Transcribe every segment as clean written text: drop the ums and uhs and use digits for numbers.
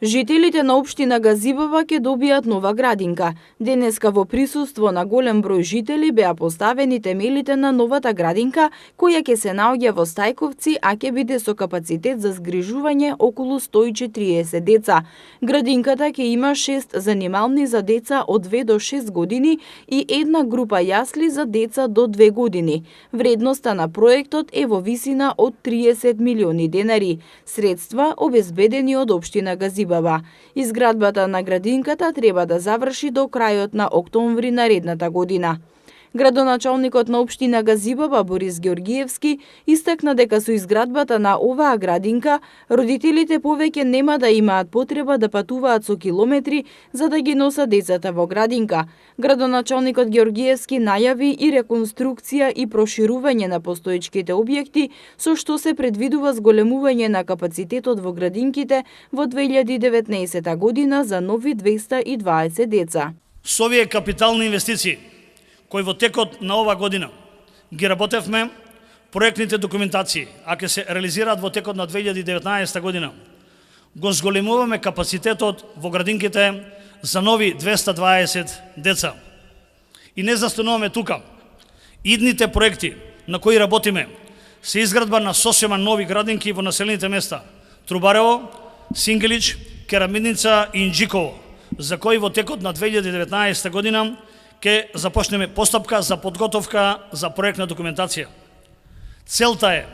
Жителите на општина Газибава ќе добијат нова градинка. Денеска во присуство на голем број жители беа поставени темелите на новата градинка, која ќе се наоѓа во Стајковци, а ќе биде со капацитет за згрижување околу 140 деца. Градинката ќе има 6 занимални за деца од 2 до 6 години и една група јасли за деца до 2 години. Вредноста на проектот е во висина од 30 милиони денари, средства обезбедени од општина Газибава. Изградбата на градинката треба да заврши до крајот на октомври наредната година. Градоначалникот на општина Газибава Борис Георгиевски истакна дека со изградбата на оваа градинка родителите повеќе нема да имаат потреба да патуваат со километри за да ги носат децата во градинка. Градоначалникот Георгиевски најави и реконструкција и проширување на постоечките објекти, со што се предвидува зголемување на капацитетот во градинките во 2019 година за нови 220 деца. Со овие капитални инвестиции кои во текот на ова година ги работевме, проектните документации, а ќе се реализираат во текот на 2019 година, го зголемуваме капацитетот во градинките за нови 220 деца. И не застануваме тука. Идните проекти на кои работиме се изградба на сосема нови градинки во населените места Трубарево, Сингелич, Керамидница и Инџиково, за кои во текот на 2019 година ќе започнеме постапка за подготовка за проектна документација. Целта е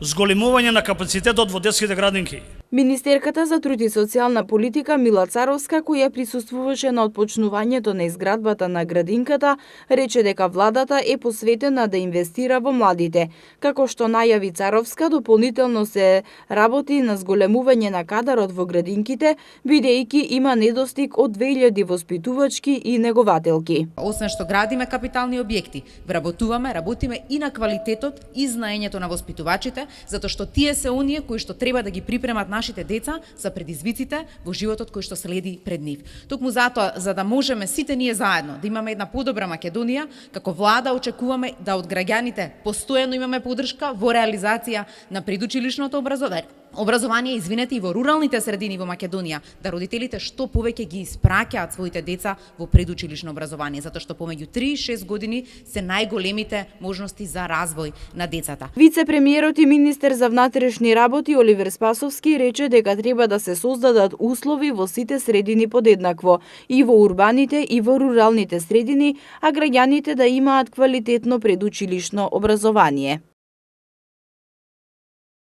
зголемување на капацитетот во детските градинки. Министерката за труд и социјална политика Мила Царовска, која присуствуваше на отпочнувањето на изградбата на градинката, рече дека владата е посветена да инвестира во младите. Како што најави Царовска, дополнително се работи на зголемување на кадарот во градинките, бидејќи има недостиг од 2000 воспитувачки и негователки. Освен што градиме капитални објекти, работиме и на квалитетот и знаењето на воспитувачите, затоа што тие се оние кои што треба да ги припремат нашите деца за предизвиците во животот кој што следи пред нив. Токму затоа, за да можеме сите ние заедно да имаме една подобра Македонија, како влада очекуваме да од граѓаните постојано имаме поддршка во реализација на предучилишното образование, и во руралните средини во Македонија, да родителите што повеќе ги испраќаат своите деца во предучилишно образование, затоа што помеѓу 3 и 6 години се најголемите можности за развој на децата. Вице-премиерот и министер за внатрешни работи Оливер Спасовски рече дека треба да се создадат услови во сите средини подеднакво, и во урбаните и во руралните средини, а граѓаните да имаат квалитетно предучилишно образование.